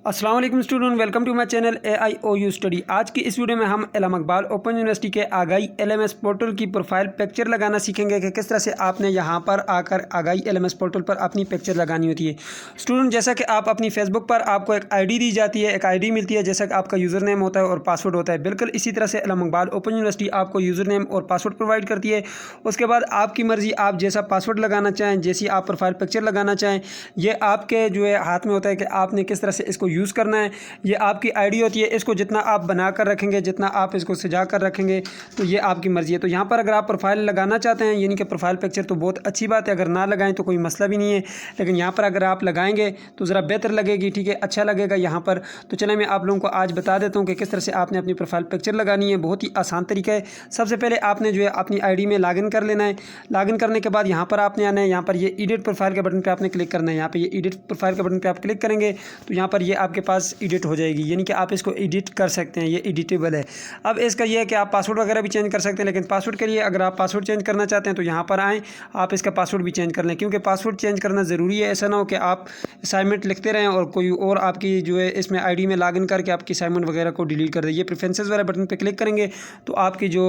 अस्सलाम वालेकुम student, welcome to my channel AIOU study. आज की इस वीडियो में हम अल्लामा इकबाल ओपन यूनिवर्सिटी के आगाही LMS पोर्टल की प्रोफाइल पिक्चर लगाना सीखेंगे कि किस तरह से आपने यहां पर आकर आगाही LMS पोर्टल पर अपनी पिक्चर लगानी होती है। स्टूडेंट, जैसा कि आप अपनी फेसबुक पर आपको एक ID दी जाती है, एक ID मिलती है, जैसा कि आपका यूज़र नेम होता है और पासवर्ड होता है। बिल्कुल इसी तरह से अल्लामा इकबाल ओपन यूनिवर्सिटी आपको यूज़र नेम और पासवर्ड प्रोवाइड करती है। उसके बाद आपकी मर्ज़ी, आप जैसा पासवर्ड लगाना चाहें, जैसी आप प्रोफाइल पिक्चर लगाना चाहें, ये आपके जो है हाथ में होता है कि आपने किस तरह से इसको यूज़ करना है। ये आपकी आईडी होती है, इसको जितना आप बना कर रखेंगे, जितना आप इसको सजा कर रखेंगे, तो ये आपकी मर्ज़ी है। तो यहाँ पर अगर आप प्रोफाइल लगाना चाहते हैं, यानी कि प्रोफाइल पिक्चर, तो बहुत अच्छी बात है। अगर ना लगाएं तो कोई मसला भी नहीं है, लेकिन यहाँ पर अगर आप लगाएंगे तो ज़रा बेहतर लगेगी, ठीक है, अच्छा लगेगा यहाँ पर। तो चलें मैं आप लोगों को आज बता देता हूँ कि किस तरह से आपने अपनी प्रोफाइल पिक्चर लगानी है। बहुत ही आसान तरीका है। सबसे पहले आपने जो है अपनी आईडी में लॉगिन कर लेना है। लॉगिन करने के बाद यहाँ पर आपने आना है, यहाँ पर ये एडिट प्रोफाइल के बटन पे आपने क्लिक करना है। यहाँ पे ये एडिट प्रोफाइल के बटन पे आप क्लिक करेंगे तो यहाँ पर ये आपके पास एडिट हो जाएगी, यानी कि आप इसको एडिट कर सकते हैं, ये एडिटेबल है। अब इसका ये है कि आप पासवर्ड वगैरह भी चेंज कर सकते हैं, लेकिन पासवर्ड के लिए अगर आप पासवर्ड चेंज करना चाहते हैं तो यहाँ पर आएँ, आप इसका पासवर्ड भी चेंज कर लें, क्योंकि पासवर्ड चेंज करना ज़रूरी है। ऐसा ना हो कि आप असाइनमेंट लिखते रहें और कोई और आपकी जो है इसमें आईडी में लॉगिन करके आपकी असाइनमेंट वगैरह को डिलीट कर दे। ये प्रेफरेंसेस वाले बटन पे क्लिक करेंगे तो आपकी जो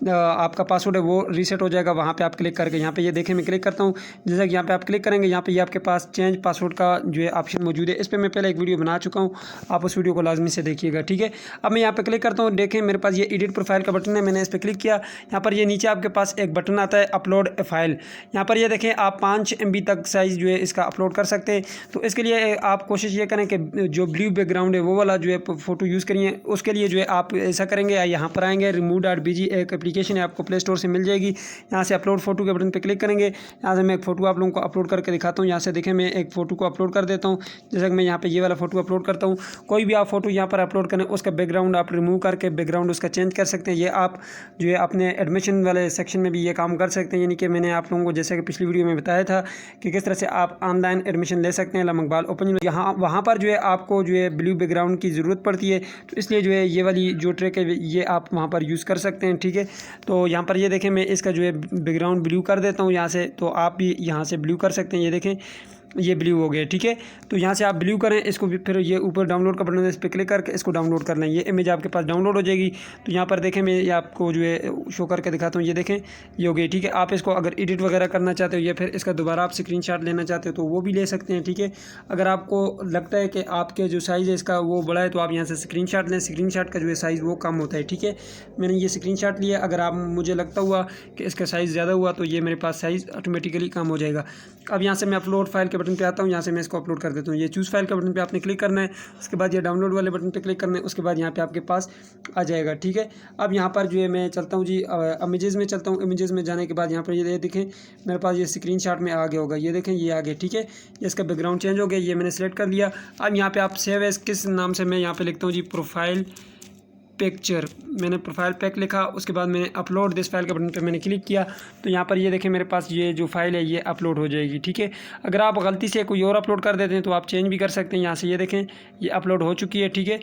आपका पासवर्ड है वो रीसेट हो जाएगा। वहाँ पे आप क्लिक करके यहाँ पे ये देखें, मैं क्लिक करता हूँ, जैसा कि यहाँ पे आप क्लिक करेंगे, यहाँ पे ये आपके पास चेंज पासवर्ड का जो है ऑप्शन मौजूद है। इस पर मैं पहले एक वीडियो बना चुका हूँ, आप उस वीडियो को लाजमी से देखिएगा, ठीक है। अब मैं यहाँ पे क्लिक करता हूँ, देखें मेरे पास ये एडिट प्रोफाइल का बटन है, मैंने इस पर क्लिक किया। यहाँ पर ये नीचे आपके पास एक बटन आता है अपलोड ए फाइल। यहाँ पर ये देखें आप 5 MB तक साइज़ जो है इसका अपलोड कर सकते हैं। तो इसके लिए आप कोशिश ये करें कि जो ब्लू बैकग्राउंड है वो वाला जो है फ़ोटो यूज़ करिए। उसके लिए जो है आप ऐसा करेंगे, यहाँ पर आएँगे, remove.bg एक एप्लीकेशन है, आपको प्ले स्टोर से मिल जाएगी। यहाँ से अपलोड फ़ोटो के बटन पर क्लिक करेंगे। यहाँ से मैं एक फ़ोटो आप लोगों को अपलोड करके दिखाता हूँ। यहाँ से देखें मैं एक फ़ोटो को अपलोड कर देता हूँ, जैसा कि मैं यहाँ पर ये वाला फ़ोटो अपलोड करता हूँ। कोई भी आप फ़ोटो यहाँ पर अपलोड करें, उसका बैकग्राउंड आप रिमूव करके बैकग्राउंड उसका चेंज कर सकते हैं। ये आप जो है अपने एडमिशन वाले सेक्शन में भी ये काम कर सकते हैं, यानी कि मैंने आप लोगों को जैसे कि पिछली वीडियो में बताया था कि किस तरह से आप ऑनलाइन एडमिशन ले सकते हैं अल्लामा इकबाल ओपन। यहाँ वहाँ पर जो है आपको जो है ब्लू बैकग्राउंड की ज़रूरत पड़ती है, तो इसलिए जो है ये वाली जो ट्रिक है ये आप वहाँ पर यूज़ कर सकते हैं, ठीक है। तो यहाँ पर ये देखें मैं इसका जो है बैकग्राउंड ब्लू कर देता हूँ यहाँ से, तो आप भी यहाँ से ब्लू कर सकते हैं। ये देखें ये ब्लू हो गया, ठीक है। तो यहाँ से आप ब्लू करें इसको, फिर ये ऊपर डाउनलोड का बटन है, इस पर क्लिक करके इसको डाउनलोड कर लें। ये इमेज आपके पास डाउनलोड हो जाएगी। तो यहाँ पर देखें मैं ये आपको जो है शो करके दिखाता हूँ, ये देखें ये हो गई, ठीक है। आप इसको अगर एडिट वगैरह करना चाहते हो या फिर इसका दोबारा आप स्क्रीनशॉट लेना चाहते हो तो वो भी ले सकते हैं, ठीक है। अगर आपको लगता है कि आपके जो साइज़ है इसका वो बड़ा है तो आप यहाँ से स्क्रीनशॉट लें। स्क्रीनशॉट का जो है साइज़ वो कम होता है, ठीक है। मैंने ये स्क्रीनशॉट लिया। अगर आप मुझे लगता हुआ कि इसका साइज़ ज़्यादा हुआ तो ये मेरे पास साइज़ ऑटोमेटिकली कम हो जाएगा। अब यहाँ से मैं अपलोड फाइल के बटन पे आता हूँ, यहाँ से मैं इसको अपलोड कर देता हूँ। ये चूज़ फाइल के बटन पे आपने क्लिक करना है, उसके बाद ये डाउनलोड वाले बटन पे क्लिक करना है, उसके बाद यहाँ पे आपके पास आ जाएगा, ठीक है। अब यहाँ पर जो है मैं चलता हूँ जी इमेजेस में चलता हूँ। इमेजेस में जाने के बाद यहाँ पर ये देखें मेरे पास ये स्क्रीनशॉट में आ गया होगा, ये देखें ये आ गया, ठीक है। ये इसका बैकग्राउंड चेंज हो गया, ये मैंने सेलेक्ट कर लिया। अब यहाँ पर आप सेव एज किस नाम से, मैं यहाँ पर लिखता हूँ जी प्रोफाइल पिक्चर। मैंने प्रोफाइल पैक लिखा, उसके बाद मैंने अपलोड दिस फाइल के बटन पे मैंने क्लिक किया, तो यहाँ पर ये देखें मेरे पास ये जो फाइल है ये अपलोड हो जाएगी, ठीक है। अगर आप गलती से कोई और अपलोड कर देते हैं तो आप चेंज भी कर सकते हैं। यहाँ से ये देखें ये अपलोड हो चुकी है, ठीक है,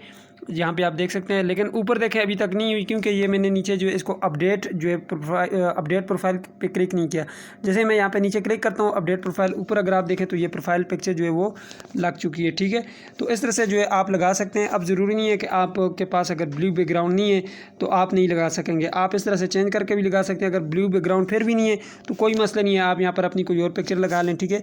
यहाँ पे आप देख सकते हैं। लेकिन ऊपर देखें अभी तक नहीं हुई, क्योंकि ये मैंने नीचे जो है इसको अपडेट जो है अपडेट प्रोफाइल पे क्लिक नहीं किया। जैसे मैं यहाँ पे नीचे क्लिक करता हूँ अपडेट प्रोफाइल, ऊपर अगर आप देखें तो ये प्रोफाइल पिक्चर जो है वो लग चुकी है, ठीक है। तो इस तरह से जो है आप लगा सकते हैं। अब ज़रूरी नहीं है कि आपके पास अगर ब्लू बैकग्राउंड नहीं है तो आप नहीं लगा सकेंगे, आप इस तरह से चेंज करके भी लगा सकते हैं। अगर ब्लू बैकग्राउंड फिर भी नहीं है तो कोई मसला नहीं है, आप यहाँ पर अपनी कोई और पिक्चर लगा लें, ठीक है।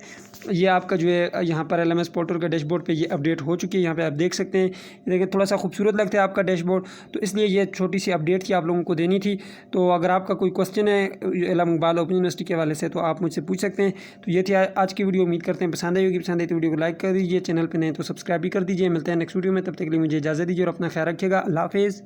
ये आपका जो है यहाँ पर LMS पोर्टल के डैशबोर्ड पे ये अपडेट हो चुकी है। यहाँ पे आप देख सकते हैं, देखिए थोड़ा सा खूबसूरत लगता है आपका डैशबोर्ड, तो इसलिए ये छोटी सी अपडेट की आप लोगों को देनी थी। तो अगर आपका कोई क्वेश्चन है अल्लामा इकबाल ओपन यूनिवर्सिटी के हवाले से तो आप मुझसे पूछ सकते हैं। तो ये थी आज की वीडियो, उम्मीद करते हैं पसंद आई होगी। पसंद आई तो वीडियो को लाइक कर दीजिए, चैनल पर नहीं तो सब्सक्राइब भी कर दीजिए। मिलते हैं नेक्स्ट वीडियो में, तब तक के लिए मुझे इजाज़त दीजिए और अपना ख्याल रखिएगा। अल्लाह हाफिज़।